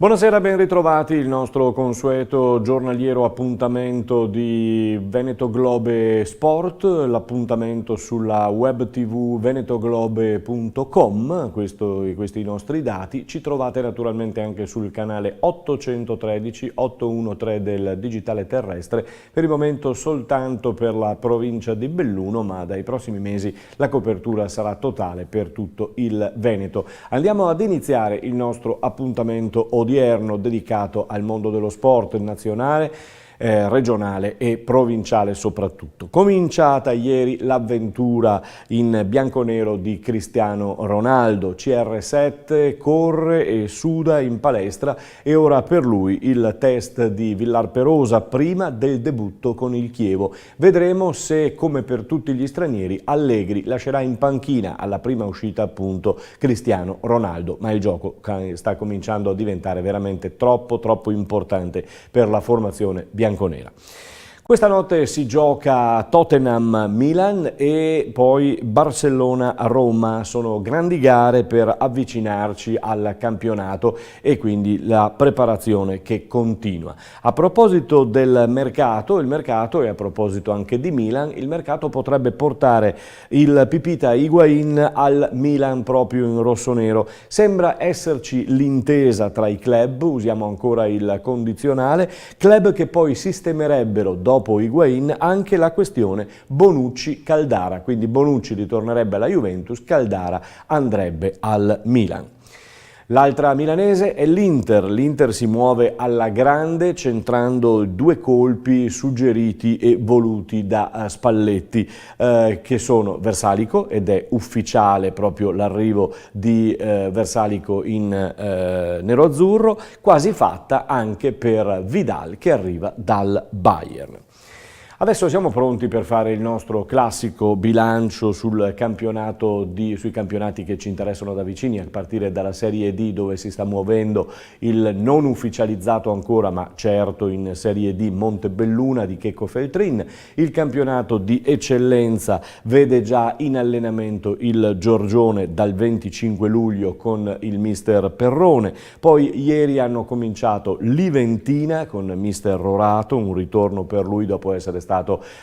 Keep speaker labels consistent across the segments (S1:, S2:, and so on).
S1: Buonasera, ben ritrovati. Il nostro consueto giornaliero appuntamento di Veneto Globe Sport, l'appuntamento sulla web tv venetoglobe.com, questi i nostri dati. Ci trovate naturalmente anche sul canale 813 del digitale terrestre, per il momento soltanto per la provincia di Belluno, ma dai prossimi mesi la copertura sarà totale per tutto il Veneto. Andiamo ad iniziare il nostro appuntamento odierno dedicato al mondo dello sport nazionale, regionale e provinciale soprattutto. Cominciata ieri l'avventura in bianconero di Cristiano Ronaldo, CR7 corre e suda in palestra e ora per lui il test di Villarperosa prima del debutto con il Chievo. Vedremo se, come per tutti gli stranieri, Allegri lascerà in panchina alla prima uscita appunto Cristiano Ronaldo, ma il gioco sta cominciando a diventare veramente troppo importante per la formazione bianconera. Questa notte si gioca Tottenham-Milan e poi Barcellona-Roma. Sono grandi gare per avvicinarci al campionato e quindi la preparazione che continua. A proposito del mercato, e a proposito anche di Milan, il mercato potrebbe portare il Pipita Higuaín al Milan proprio in rossonero. Sembra esserci l'intesa tra i club, usiamo ancora il condizionale, club che poi sistemerebbero dopo Higuaín anche la questione Bonucci-Caldara, quindi Bonucci ritornerebbe alla Juventus, Caldara andrebbe al Milan. L'altra milanese è l'Inter si muove alla grande centrando due colpi suggeriti e voluti da Spalletti che sono Versalico, ed è ufficiale proprio l'arrivo di Versalico in nero-azzurro, quasi fatta anche per Vidal che arriva dal Bayern. Adesso siamo pronti per fare il nostro classico bilancio sui campionati che ci interessano da vicini, a partire dalla Serie D, dove si sta muovendo il non ufficializzato ancora, ma certo in Serie D, Montebelluna di Checco Feltrin. Il campionato di eccellenza vede già in allenamento il Giorgione dal 25 luglio con il mister Perrone. Poi ieri hanno cominciato l'Iventina con mister Rorato, un ritorno per lui dopo essere stato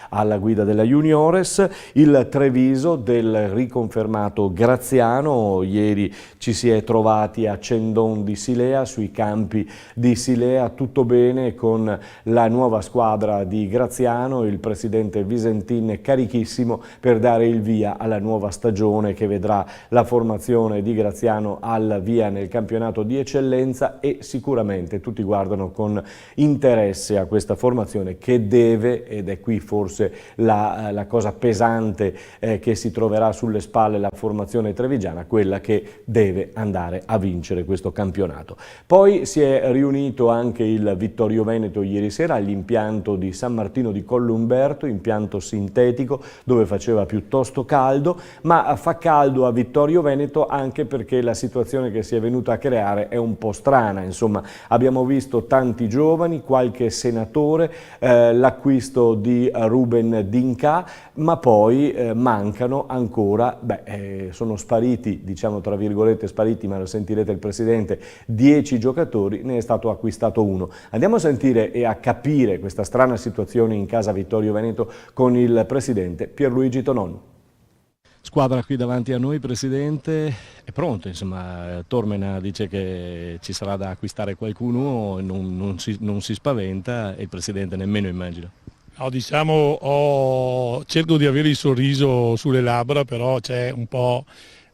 S1: alla guida della Juniores, il Treviso del riconfermato Graziano. Ieri ci si è trovati a Cendon di Silea, sui campi di Silea, tutto bene con la nuova squadra di Graziano, il presidente Visentin carichissimo per dare il via alla nuova stagione che vedrà la formazione di Graziano al via nel campionato di eccellenza, e sicuramente tutti guardano con interesse a questa formazione che deve, ed è qui forse la cosa pesante che si troverà sulle spalle la formazione trevigiana, quella che deve andare a vincere questo campionato. Poi si è riunito anche il Vittorio Veneto ieri sera all'impianto di San Martino di Collumberto, impianto sintetico dove faceva piuttosto caldo, ma fa caldo a Vittorio Veneto anche perché la situazione che si è venuta a creare è un po' strana. Insomma, abbiamo visto tanti giovani, qualche senatore, l'acquisto di Ruben Dinca, ma poi mancano ancora, sono spariti, diciamo tra virgolette spariti, ma lo sentirete il presidente, 10 giocatori, ne è stato acquistato uno. Andiamo a sentire e a capire questa strana situazione in casa Vittorio Veneto con il presidente Pierluigi Tonon. Squadra qui davanti a noi, presidente, è pronto, insomma. Tormena dice che ci sarà da acquistare qualcuno, non si spaventa, e il presidente nemmeno, immagino.
S2: No, diciamo, cerco di avere il sorriso sulle labbra, però c'è un po'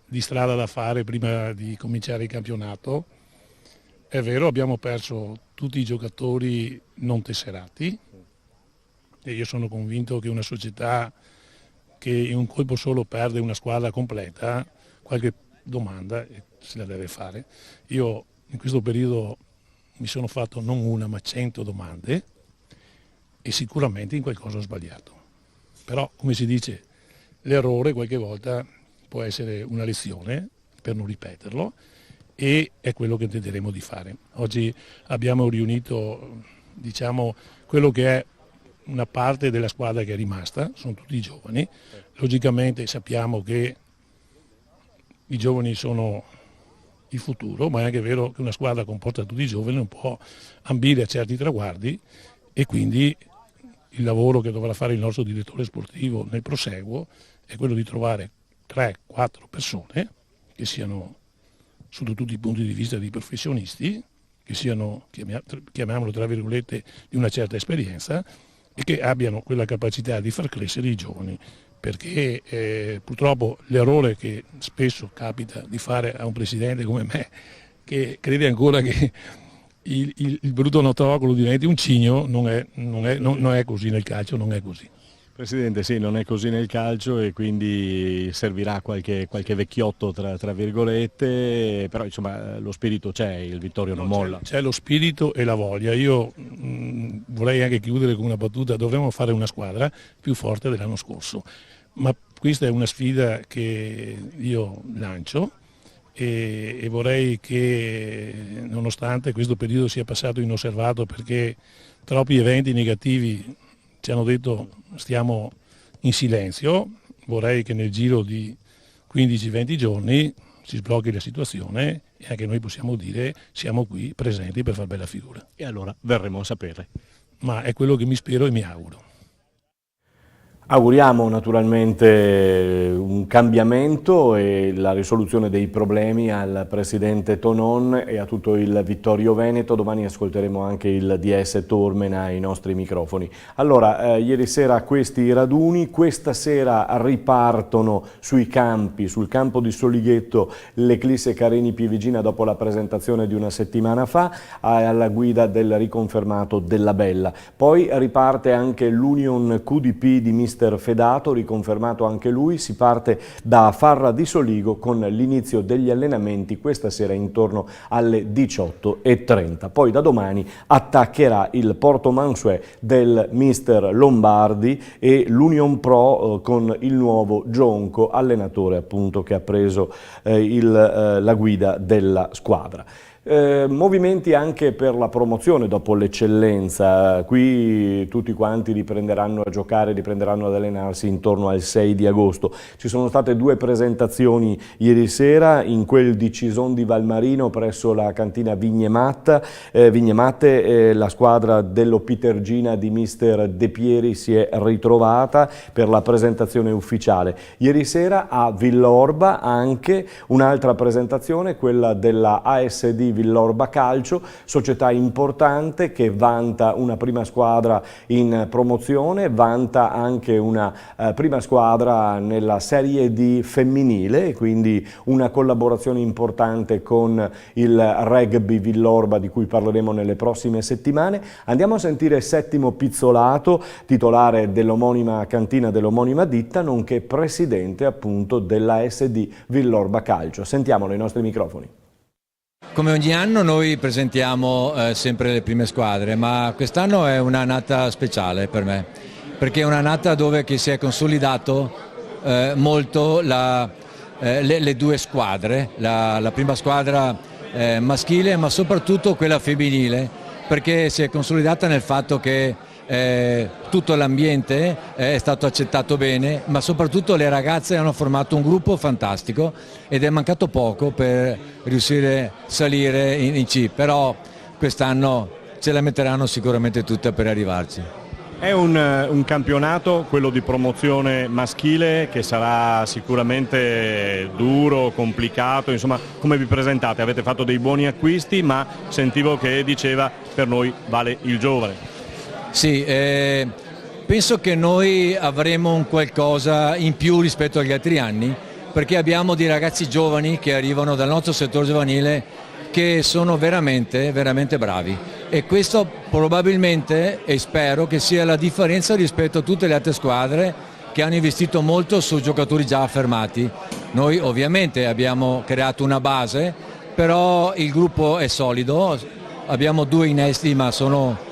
S2: di strada da fare prima di cominciare il campionato. È vero, abbiamo perso tutti i giocatori non tesserati e io sono convinto che una società che in un colpo solo perde una squadra completa, qualche domanda se la deve fare. Io in questo periodo mi sono fatto non una ma 100 domande e sicuramente in qualcosa ho sbagliato. Però, come si dice, l'errore qualche volta può essere una lezione per non ripeterlo, e è quello che tenteremo di fare. Oggi abbiamo riunito, diciamo, quello che è una parte della squadra che è rimasta, sono tutti giovani. Logicamente sappiamo che i giovani sono il futuro, ma è anche vero che una squadra composta da tutti i giovani non può ambire a certi traguardi, e quindi il lavoro che dovrà fare il nostro direttore sportivo nel proseguo è quello di trovare 3-4 persone che siano sotto tutti i punti di vista di professionisti, che siano, chiamiamolo tra virgolette, di una certa esperienza e che abbiano quella capacità di far crescere i giovani, perché purtroppo l'errore che spesso capita di fare a un presidente come me, che crede ancora che il brutto notocolo diventi un cigno, non è così nel calcio, non è così.
S1: Presidente, sì, non è così nel calcio e quindi servirà qualche vecchiotto tra virgolette, però insomma lo spirito c'è, il Vittorio non molla.
S2: C'è lo spirito e la voglia. Io vorrei anche chiudere con una battuta: dovremmo fare una squadra più forte dell'anno scorso, ma questa è una sfida che io lancio e vorrei che, nonostante questo periodo sia passato inosservato perché troppi eventi negativi ci hanno detto stiamo in silenzio, vorrei che nel giro di 15-20 giorni si sblocchi la situazione e anche noi possiamo dire siamo qui presenti per far bella figura.
S1: E allora verremo a sapere.
S2: Ma è quello che mi spero e mi auguro.
S1: Auguriamo naturalmente un cambiamento e la risoluzione dei problemi al presidente Tonon e a tutto il Vittorio Veneto. Domani ascolteremo anche il DS Tormena ai nostri microfoni. Allora, ieri sera questi raduni, questa sera ripartono sui campi, sul campo di Solighetto, l'Eclisse Carini Pievigina dopo la presentazione di una settimana fa alla guida del riconfermato Della Bella. Poi riparte anche l'Union QDP di Mister Fedato, riconfermato anche lui. Si parte da Farra di Soligo con l'inizio degli allenamenti questa sera intorno alle 18:30. Poi da domani attaccherà il Porto Mansuè del Mister Lombardi e l'Union Pro con il nuovo Gionco, allenatore appunto che ha preso la guida della squadra. Movimenti anche per la promozione dopo l'eccellenza, qui tutti quanti riprenderanno a giocare, riprenderanno ad allenarsi intorno al 6 di agosto. Ci sono state 2 presentazioni ieri sera, in quel di Cison di Valmarino presso la cantina Vignematte, la squadra dello Pitergina di Mister De Pieri si è ritrovata per la presentazione ufficiale. Ieri sera a Villorba anche un'altra presentazione, quella della ASD Villorba Calcio, società importante che vanta una prima squadra in promozione, vanta anche una prima squadra nella Serie D femminile, quindi una collaborazione importante con il Rugby Villorba di cui parleremo nelle prossime settimane. Andiamo a sentire Settimo Pizzolato, titolare dell'omonima cantina dell'omonima ditta, nonché presidente appunto della SD Villorba Calcio. Sentiamolo ai nostri microfoni.
S3: Come ogni anno noi presentiamo sempre le prime squadre, ma quest'anno è un'annata speciale per me, perché è un'annata dove si è consolidato molto le 2 squadre, la prima squadra maschile ma soprattutto quella femminile, perché si è consolidata nel fatto che tutto l'ambiente è stato accettato bene, ma soprattutto le ragazze hanno formato un gruppo fantastico ed è mancato poco per riuscire a salire in C, però quest'anno ce la metteranno sicuramente tutta per arrivarci.
S1: È un campionato, quello di promozione maschile, che sarà sicuramente duro, complicato, insomma come vi presentate? Avete fatto dei buoni acquisti, ma sentivo che diceva per noi vale il giovane.
S3: Sì, penso che noi avremo un qualcosa in più rispetto agli altri anni, perché abbiamo dei ragazzi giovani che arrivano dal nostro settore giovanile che sono veramente, veramente bravi, e questo probabilmente, e spero che sia la differenza rispetto a tutte le altre squadre che hanno investito molto su giocatori già affermati. Noi ovviamente abbiamo creato una base, però il gruppo è solido, abbiamo 2 innesti ma sono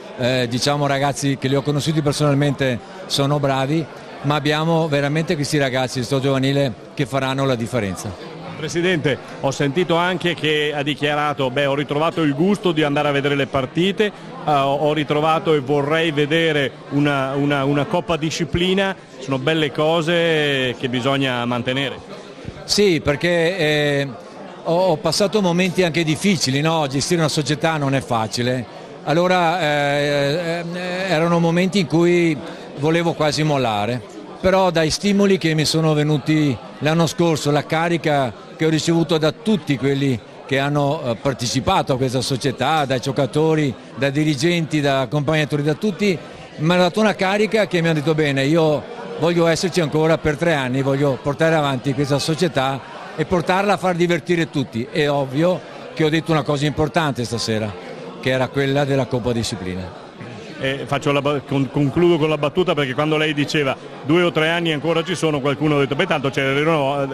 S3: diciamo ragazzi che li ho conosciuti personalmente, sono bravi, ma abbiamo veramente questi ragazzi del settore giovanile che faranno la differenza.
S1: Presidente, ho sentito anche che ha dichiarato ho ritrovato il gusto di andare a vedere le partite, ho ritrovato e vorrei vedere una Coppa Disciplina, sono belle cose che bisogna mantenere.
S3: Sì, perché ho passato momenti anche difficili, no? Gestire una società non è facile, allora erano momenti in cui volevo quasi mollare, però dai stimoli che mi sono venuti l'anno scorso, la carica che ho ricevuto da tutti quelli che hanno partecipato a questa società, dai giocatori, dai dirigenti, da accompagnatori, da tutti, mi ha dato una carica che mi ha detto bene, io voglio esserci ancora per 3 anni, voglio portare avanti questa società e portarla a far divertire tutti. È ovvio che ho detto una cosa importante stasera, che era quella della Coppa Disciplina.
S4: Concludo con la battuta, perché quando lei diceva 2 o 3 anni ancora ci sono, qualcuno ha detto beh tanto c'è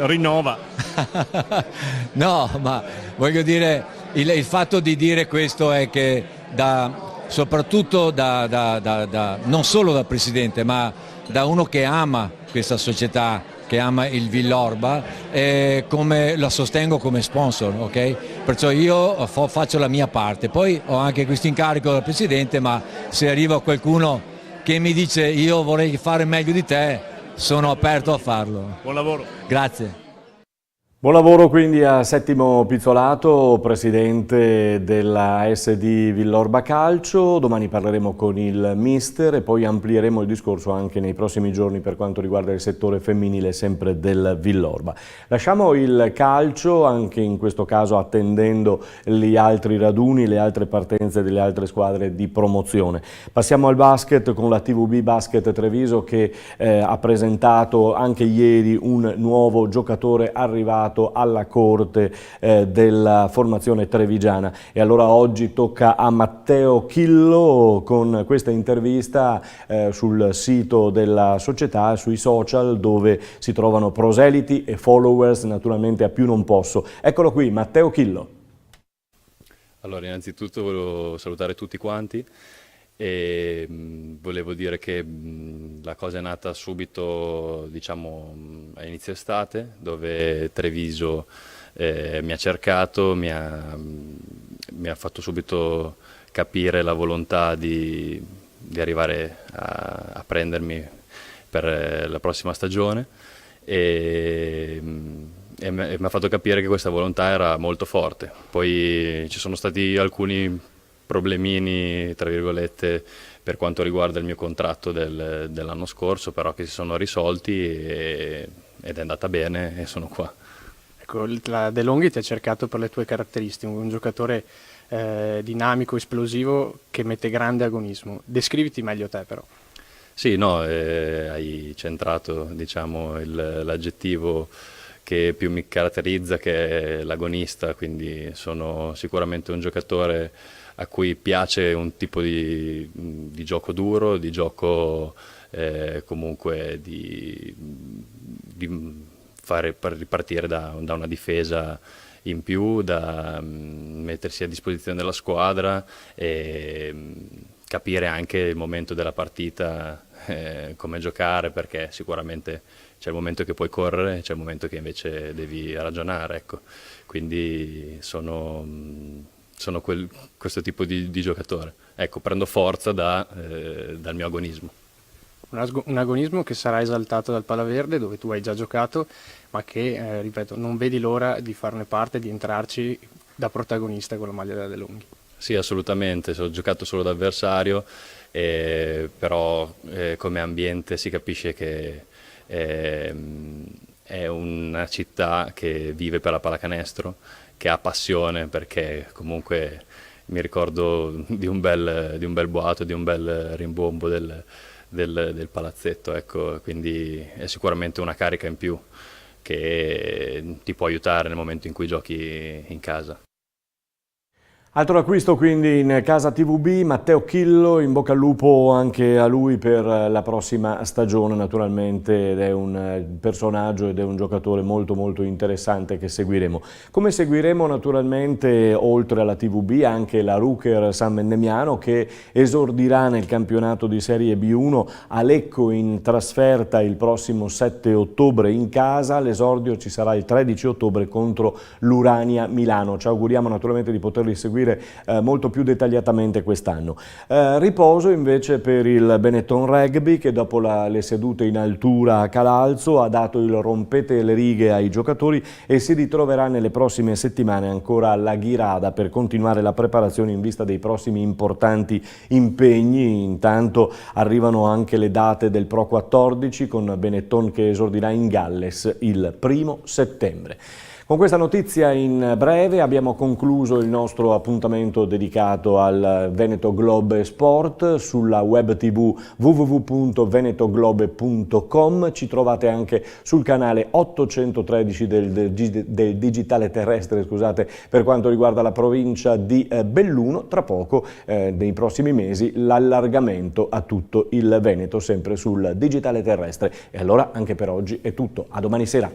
S4: rinnova.
S3: No, ma voglio dire, il fatto di dire questo è che soprattutto non solo da presidente, ma da uno che ama questa società, che ama il Villorba, come la sostengo come sponsor, ok? Perciò io faccio la mia parte, poi ho anche questo incarico dal presidente, ma se arriva qualcuno che mi dice io vorrei fare meglio di te, sono aperto a farlo.
S4: Buon lavoro.
S3: Grazie.
S1: Buon lavoro quindi a Settimo Pizzolato, presidente della SD Villorba Calcio. Domani parleremo con il mister e poi amplieremo il discorso anche nei prossimi giorni per quanto riguarda il settore femminile sempre del Villorba. Lasciamo il calcio, anche in questo caso attendendo gli altri raduni, le altre partenze delle altre squadre di promozione. Passiamo al basket con la TVB Basket Treviso che ha presentato anche ieri un nuovo giocatore arrivato alla corte della formazione trevigiana, e allora oggi tocca a Matteo Chillo con questa intervista sul sito della società, sui social, dove si trovano proseliti e followers naturalmente a più non posso. Eccolo qui, Matteo Chillo.
S5: Allora, innanzitutto volevo salutare tutti quanti e volevo dire che la cosa è nata subito, diciamo, a inizio estate, dove Treviso mi ha cercato, mi ha fatto subito capire la volontà di arrivare a prendermi per la prossima stagione e mi ha fatto capire che questa volontà era molto forte. Poi ci sono stati alcuni problemini, tra virgolette, per quanto riguarda il mio contratto dell'anno scorso, però che si sono risolti ed è andata bene e sono qua.
S6: Ecco, la De Longhi ti ha cercato per le tue caratteristiche, un giocatore dinamico, esplosivo, che mette grande agonismo. Descriviti meglio te però.
S5: Sì, no, hai centrato, diciamo, l'aggettivo che più mi caratterizza, che è l'agonista, quindi sono sicuramente un giocatore a cui piace un tipo di gioco duro, di gioco comunque di far ripartire da una difesa in più, da mettersi a disposizione della squadra e capire anche il momento della partita, come giocare, perché sicuramente c'è il momento che puoi correre, c'è il momento che invece devi ragionare, ecco. Quindi sono questo tipo di giocatore. Ecco, prendo forza dal mio agonismo.
S6: Un agonismo che sarà esaltato dal Palaverde, dove tu hai già giocato, ma che, ripeto, non vedi l'ora di farne parte, di entrarci da protagonista con la maglia della De Longhi.
S5: Sì, assolutamente, ho giocato solo da avversario, però come ambiente si capisce che è una città che vive per la pallacanestro, che ha passione, perché comunque mi ricordo di un bel boato, di un bel rimbombo del palazzetto, ecco, quindi è sicuramente una carica in più che ti può aiutare nel momento in cui giochi in casa.
S1: Altro acquisto quindi in casa TVB, Matteo Chillo, in bocca al lupo anche a lui per la prossima stagione naturalmente, ed è un personaggio ed è un giocatore molto molto interessante che seguiremo. Come seguiremo naturalmente oltre alla TVB anche la Ruker San Mendemiano, che esordirà nel campionato di Serie B1 a Lecco in trasferta il prossimo 7 ottobre in casa, l'esordio ci sarà il 13 ottobre contro l'Urania Milano. Ci auguriamo naturalmente di poterli seguire seguire molto più dettagliatamente quest'anno. Riposo invece per il Benetton Rugby, che dopo le sedute in altura a Calalzo ha dato il rompete le righe ai giocatori e si ritroverà nelle prossime settimane ancora alla Ghirada per continuare la preparazione in vista dei prossimi importanti impegni. Intanto arrivano anche le date del Pro 14 con Benetton che esordirà in Galles il 1° settembre. Con questa notizia in breve abbiamo concluso il nostro appuntamento dedicato al Veneto Globe Sport sulla web tv www.venetoglobe.com. Ci trovate anche sul canale 813 del digitale terrestre, scusate, per quanto riguarda la provincia di Belluno. Tra poco, nei prossimi mesi, l'allargamento a tutto il Veneto, sempre sul digitale terrestre. E allora anche per oggi è tutto. A domani sera.